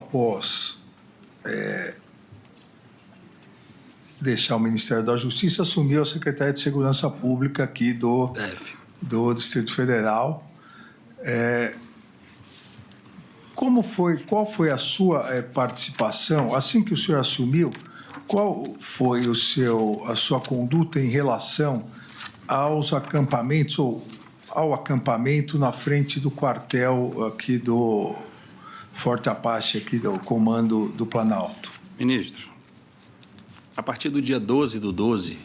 após deixar o Ministério da Justiça, assumiu a Secretaria de Segurança Pública aqui do Distrito Federal. Qual foi a sua participação, assim que o senhor assumiu, qual foi a sua conduta em relação aos acampamentos, ou ao acampamento na frente do quartel aqui do Forte Apache, aqui do Comando do Planalto? Ministro, a partir do dia 12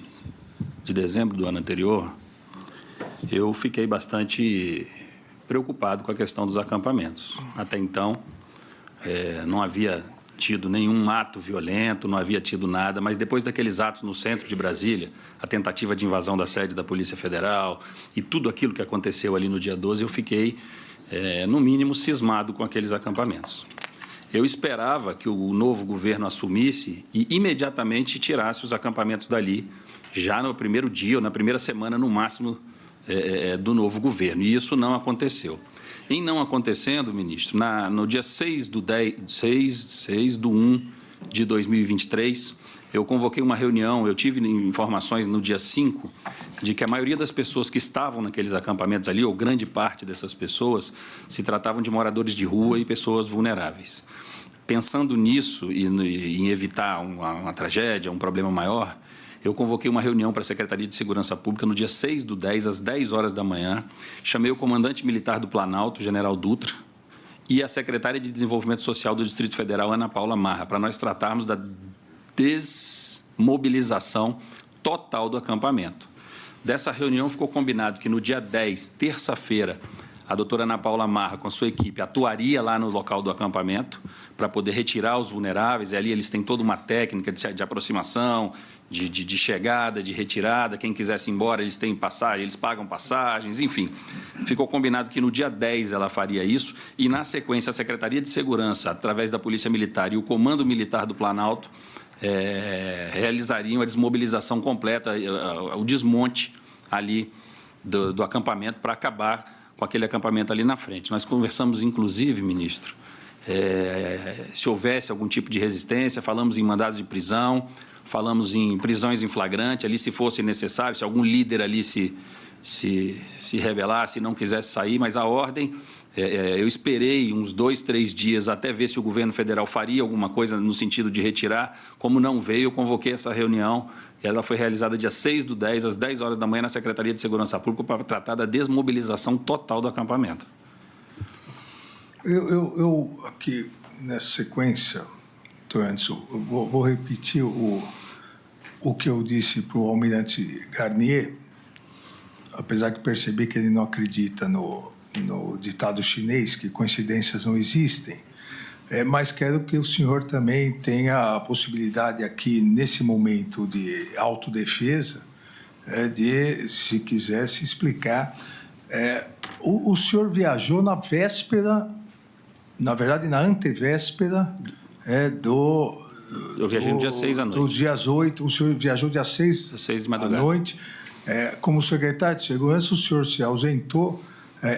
de dezembro do ano anterior, eu fiquei bastante preocupado com a questão dos acampamentos. Até então, não havia tido nenhum ato violento, não havia tido nada, mas depois daqueles atos no centro de Brasília, a tentativa de invasão da sede da Polícia Federal e tudo aquilo que aconteceu ali no dia 12, eu fiquei, no mínimo, cismado com aqueles acampamentos. Eu esperava que o novo governo assumisse e imediatamente tirasse os acampamentos dali, já no primeiro dia ou na primeira semana, no máximo, do novo governo. E isso não aconteceu. Em não acontecendo, ministro, no dia 6 de 1 de 2023, eu convoquei uma reunião, eu tive informações no dia 5, de que a maioria das pessoas que estavam naqueles acampamentos ali, ou grande parte dessas pessoas, se tratavam de moradores de rua e pessoas vulneráveis. Pensando nisso e em evitar uma tragédia, um problema maior, eu convoquei uma reunião para a Secretaria de Segurança Pública no dia 6/10, às 10 horas da manhã. Chamei o comandante militar do Planalto, general Dutra, e a secretária de Desenvolvimento Social do Distrito Federal, Ana Paula Marra, para nós tratarmos da desmobilização total do acampamento. Dessa reunião ficou combinado que no dia 10, terça-feira, a doutora Ana Paula Marra, com a sua equipe, atuaria lá no local do acampamento para poder retirar os vulneráveis. E ali eles têm toda uma técnica de aproximação, de chegada, de retirada. Quem quisesse ir embora, eles têm passagem, eles pagam passagens, enfim. Ficou combinado que no dia 10 ela faria isso e, na sequência, a Secretaria de Segurança, através da Polícia Militar e o Comando Militar do Planalto, realizariam a desmobilização completa, o desmonte ali do acampamento para acabar com aquele acampamento ali na frente. Nós conversamos, inclusive, ministro, se houvesse algum tipo de resistência, falamos em mandados de prisão, falamos em prisões em flagrante, ali se fosse necessário, se algum líder ali se rebelasse e não quisesse sair, mas a ordem, eu esperei uns 2, 3 dias até ver se o governo federal faria alguma coisa no sentido de retirar. Como não veio, eu convoquei essa reunião. Ela foi realizada dia 6/10, às 10 horas da manhã, na Secretaria de Segurança Pública, para tratar da desmobilização total do acampamento. Eu aqui, nessa sequência, Anderson, vou repetir o que eu disse para o almirante Garnier, apesar de perceber que ele não acredita no ditado chinês, que coincidências não existem, mas quero que o senhor também tenha a possibilidade aqui, nesse momento de autodefesa, de, se quiser, se explicar. O senhor viajou na véspera, na verdade, na antevéspera Eu viajei no dia 6 à noite. Dos dias 8, o senhor viajou dia 6 de madrugada. à noite. Como secretário de Segurança, o senhor se ausentou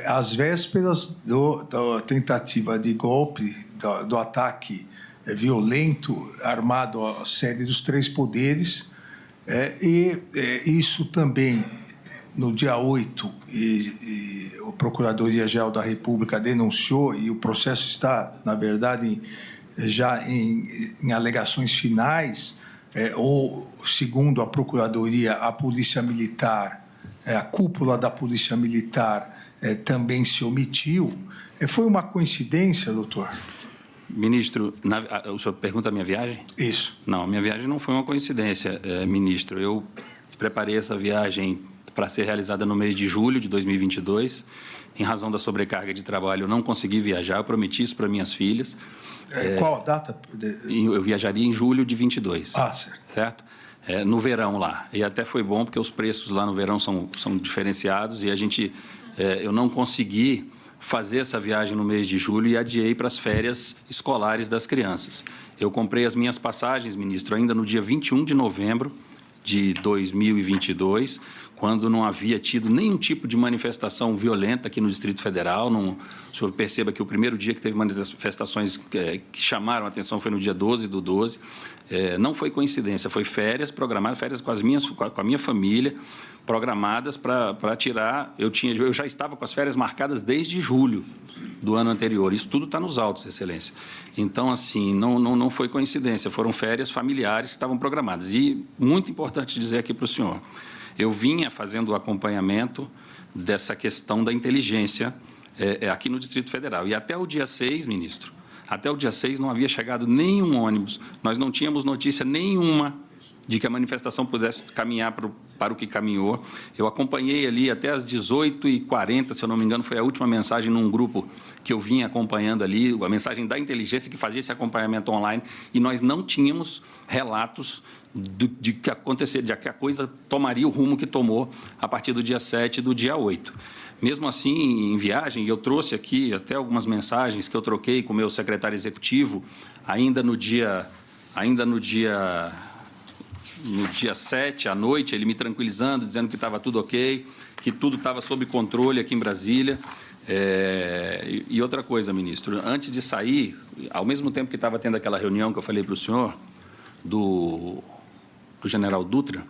às vésperas da tentativa de golpe, do ataque violento, armado à sede dos 3 poderes, isso também, no dia 8, a Procuradoria-Geral da República denunciou, e o processo está, na verdade, já em alegações finais, ou, segundo a Procuradoria, a Polícia Militar, a cúpula da Polícia Militar também se omitiu. Foi uma coincidência, doutor? Ministro, o senhor pergunta a minha viagem? Isso. Não, a minha viagem não foi uma coincidência, ministro. Eu preparei essa viagem para ser realizada no mês de julho de 2022. Em razão da sobrecarga de trabalho, eu não consegui viajar. Eu prometi isso para minhas filhas. Qual a data? Eu viajaria em julho de 22. Ah, certo. Certo? No verão lá. E até foi bom, porque os preços lá no verão são diferenciados e eu não consegui fazer essa viagem no mês de julho e adiei para as férias escolares das crianças. Eu comprei as minhas passagens, ministro, ainda no dia 21 de novembro de 2022, quando não havia tido nenhum tipo de manifestação violenta aqui no Distrito Federal. O senhor perceba que o primeiro dia que teve manifestações que chamaram a atenção foi no dia 12 do 12. Não foi coincidência, foi férias programadas, férias com a minha família, programadas para tirar. Eu já estava com as férias marcadas desde julho do ano anterior. Isso tudo está nos autos, Excelência. Então, assim, não foi coincidência, foram férias familiares que estavam programadas. E, muito importante dizer aqui para o senhor, eu vinha fazendo o acompanhamento dessa questão da inteligência aqui no Distrito Federal. E até o dia 6, ministro, até o dia 6 não havia chegado nenhum ônibus, nós não tínhamos notícia nenhuma de que a manifestação pudesse caminhar para o que caminhou. Eu acompanhei ali até às 18h40, se eu não me engano, foi a última mensagem num grupo que eu vinha acompanhando ali, a mensagem da inteligência que fazia esse acompanhamento online, e nós não tínhamos relatos de que acontecer, de que a coisa tomaria o rumo que tomou a partir do dia 7 e do dia 8. Mesmo assim, em viagem, eu trouxe aqui até algumas mensagens que eu troquei com o meu secretário executivo, ainda no dia 7, à noite, ele me tranquilizando, dizendo que estava tudo ok, que tudo estava sob controle aqui em Brasília. E outra coisa, ministro, antes de sair, ao mesmo tempo que estava tendo aquela reunião que eu falei para o senhor, do general Dutra,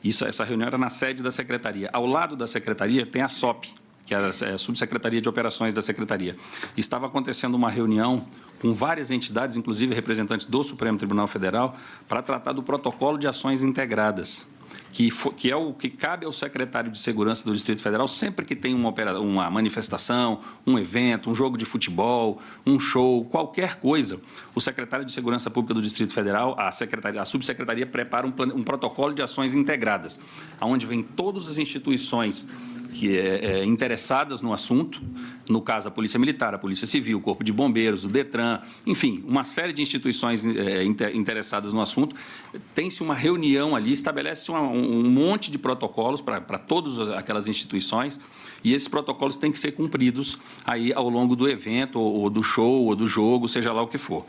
essa reunião era na sede da Secretaria. Ao lado da Secretaria tem a SOP, que é a Subsecretaria de Operações da Secretaria. Estava acontecendo uma reunião com várias entidades, inclusive representantes do Supremo Tribunal Federal, para tratar do protocolo de ações integradas, que é o que cabe ao secretário de Segurança do Distrito Federal sempre que tem uma manifestação, um evento, um jogo de futebol, um show, qualquer coisa. O secretário de Segurança Pública do Distrito Federal, a subsecretaria prepara um protocolo de ações integradas, onde vem todas as instituições interessadas no assunto, no caso a Polícia Militar, a Polícia Civil, o Corpo de Bombeiros, o DETRAN, enfim, uma série de instituições interessadas no assunto. Tem-se uma reunião ali, estabelece um monte de protocolos para todas aquelas instituições, e esses protocolos têm que ser cumpridos aí ao longo do evento, ou do show, ou do jogo, seja lá o que for.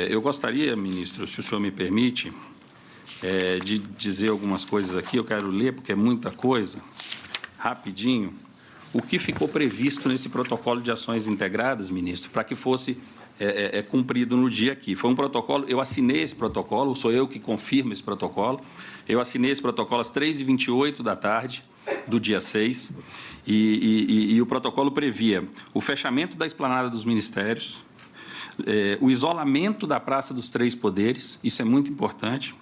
Eu gostaria, ministro, se o senhor me permite, de dizer algumas coisas aqui, eu quero ler, porque é muita coisa, rapidinho, o que ficou previsto nesse protocolo de ações integradas, ministro, para que fosse cumprido no dia aqui. Foi um protocolo, eu assinei esse protocolo, sou eu que confirmo esse protocolo, eu assinei esse protocolo às 3h28 da tarde do dia 6, e o protocolo previa o fechamento da esplanada dos ministérios, o isolamento da Praça dos Três Poderes, isso é muito importante,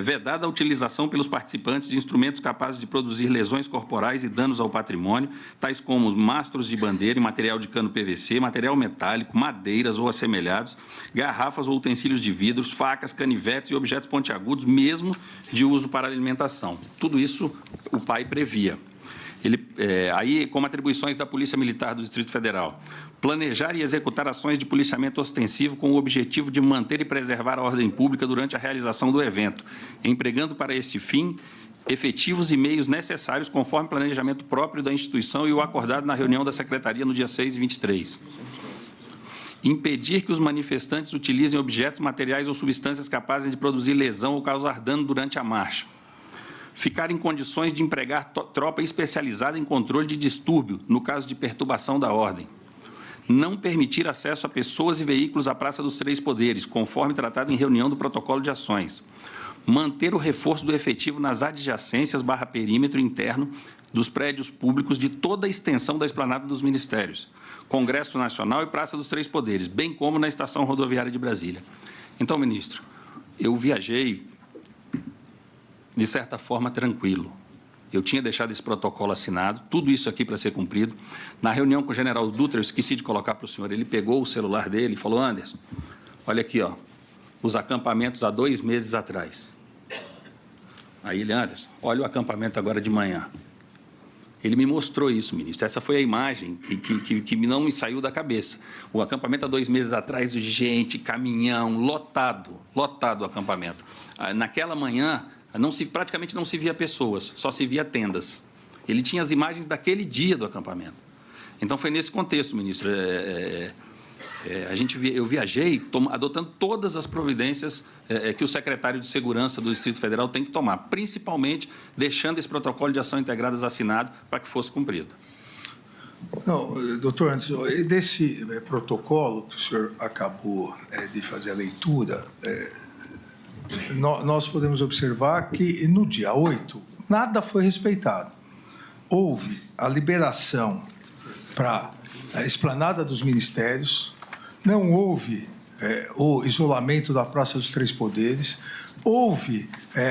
vedada a utilização pelos participantes de instrumentos capazes de produzir lesões corporais e danos ao patrimônio, tais como os mastros de bandeira e material de cano PVC, material metálico, madeiras ou assemelhados, garrafas ou utensílios de vidros, facas, canivetes e objetos pontiagudos, mesmo de uso para alimentação. Tudo isso o PAI previa. Aí, como atribuições da Polícia Militar do Distrito Federal, planejar e executar ações de policiamento ostensivo com o objetivo de manter e preservar a ordem pública durante a realização do evento, empregando para esse fim efetivos e meios necessários conforme planejamento próprio da instituição e o acordado na reunião da Secretaria no dia 6 e 23. Impedir que os manifestantes utilizem objetos, materiais ou substâncias capazes de produzir lesão ou causar dano durante a marcha. Ficar em condições de empregar tropa especializada em controle de distúrbio, no caso de perturbação da ordem. Não permitir acesso a pessoas e veículos à Praça dos Três Poderes, conforme tratado em reunião do protocolo de ações. Manter o reforço do efetivo nas adjacências / perímetro interno dos prédios públicos de toda a extensão da esplanada dos ministérios, Congresso Nacional e Praça dos Três Poderes, bem como na estação rodoviária de Brasília. Então, ministro, eu viajei de certa forma, tranquilo. Eu tinha deixado esse protocolo assinado, tudo isso aqui para ser cumprido. Na reunião com o general Dutra, eu esqueci de colocar para o senhor, ele pegou o celular dele e falou: Anderson, olha aqui, ó, os acampamentos há 2 meses atrás. Aí ele: Anderson, olha o acampamento agora de manhã. Ele me mostrou isso, ministro. Essa foi a imagem que não me saiu da cabeça. O acampamento há 2 meses atrás, de gente, caminhão, lotado o acampamento. Naquela manhã, praticamente não se via pessoas, só se via tendas. Ele tinha as imagens daquele dia do acampamento. Então, foi nesse contexto, ministro. Eu viajei adotando todas as providências que o secretário de Segurança do Distrito Federal tem que tomar, principalmente deixando esse protocolo de ação integradas assinado para que fosse cumprido. Não, doutor Anderson, desse protocolo que o senhor acabou de fazer a leitura, nós podemos observar que no dia 8 nada foi respeitado. Houve a liberação para a esplanada dos ministérios, não houve o isolamento da Praça dos Três Poderes, houve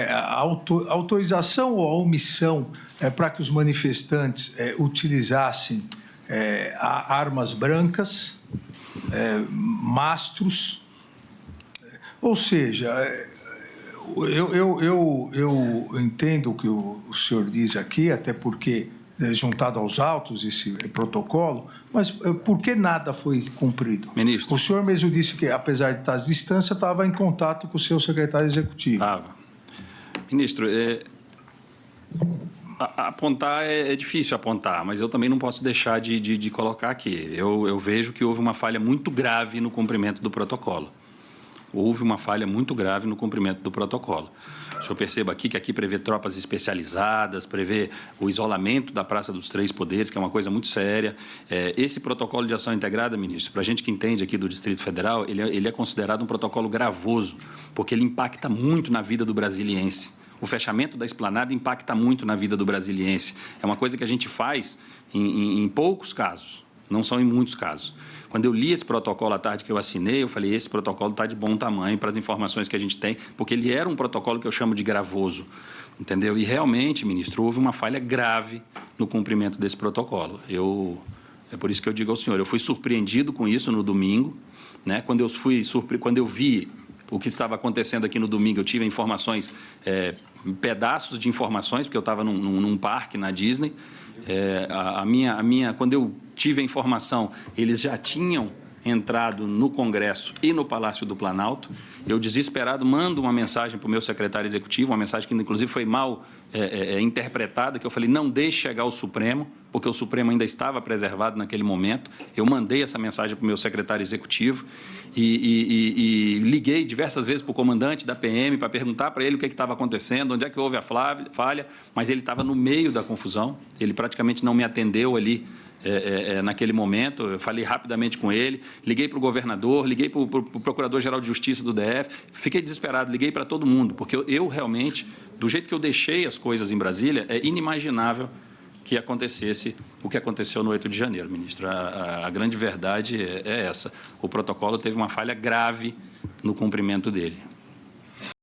a autorização ou a omissão para que os manifestantes utilizassem armas brancas, mastros, ou seja, eu entendo o que o senhor diz aqui, até porque juntado aos autos esse protocolo, mas por que nada foi cumprido? Ministro. O senhor mesmo disse que, apesar de estar à distância, estava em contato com o seu secretário executivo. Estava. Ministro, apontar é difícil apontar, mas eu também não posso deixar de colocar aqui. Eu vejo que houve uma falha muito grave no cumprimento do protocolo. Houve uma falha muito grave no cumprimento do protocolo. O senhor perceba aqui que aqui prevê tropas especializadas, prevê o isolamento da Praça dos Três Poderes, que é uma coisa muito séria. Esse protocolo de ação integrada, ministro, para a gente que entende aqui do Distrito Federal, ele é considerado um protocolo gravoso, porque ele impacta muito na vida do brasiliense. O fechamento da esplanada impacta muito na vida do brasiliense. É uma coisa que a gente faz em poucos casos, não são em muitos casos. Quando eu li esse protocolo à tarde que eu assinei, eu falei, esse protocolo está de bom tamanho para as informações que a gente tem, porque ele era um protocolo que eu chamo de gravoso, entendeu? E realmente, ministro, houve uma falha grave no cumprimento desse protocolo. É por isso que eu digo ao senhor, eu fui surpreendido com isso no domingo, né? Quando eu vi o que estava acontecendo aqui no domingo, eu tive informações, pedaços de informações, porque eu estava num parque na Disney. Quando eu tive a informação, eles já tinham entrado no Congresso e no Palácio do Planalto. Eu, desesperado, mando uma mensagem para o meu secretário executivo, uma mensagem que, inclusive, foi mal interpretada, que eu falei, não deixe chegar ao Supremo, porque o Supremo ainda estava preservado naquele momento. Eu mandei essa mensagem para o meu secretário executivo e liguei diversas vezes para o comandante da PM para perguntar para ele o que estava acontecendo, onde é que houve a falha, mas ele estava no meio da confusão, ele praticamente não me atendeu ali naquele momento. Eu falei rapidamente com ele, liguei para o governador, liguei para o Procurador-Geral de Justiça do DF, fiquei desesperado, liguei para todo mundo, porque eu realmente, do jeito que eu deixei as coisas em Brasília, é inimaginável que acontecesse o que aconteceu no 8 de janeiro, ministro. A grande verdade é essa. O protocolo teve uma falha grave no cumprimento dele.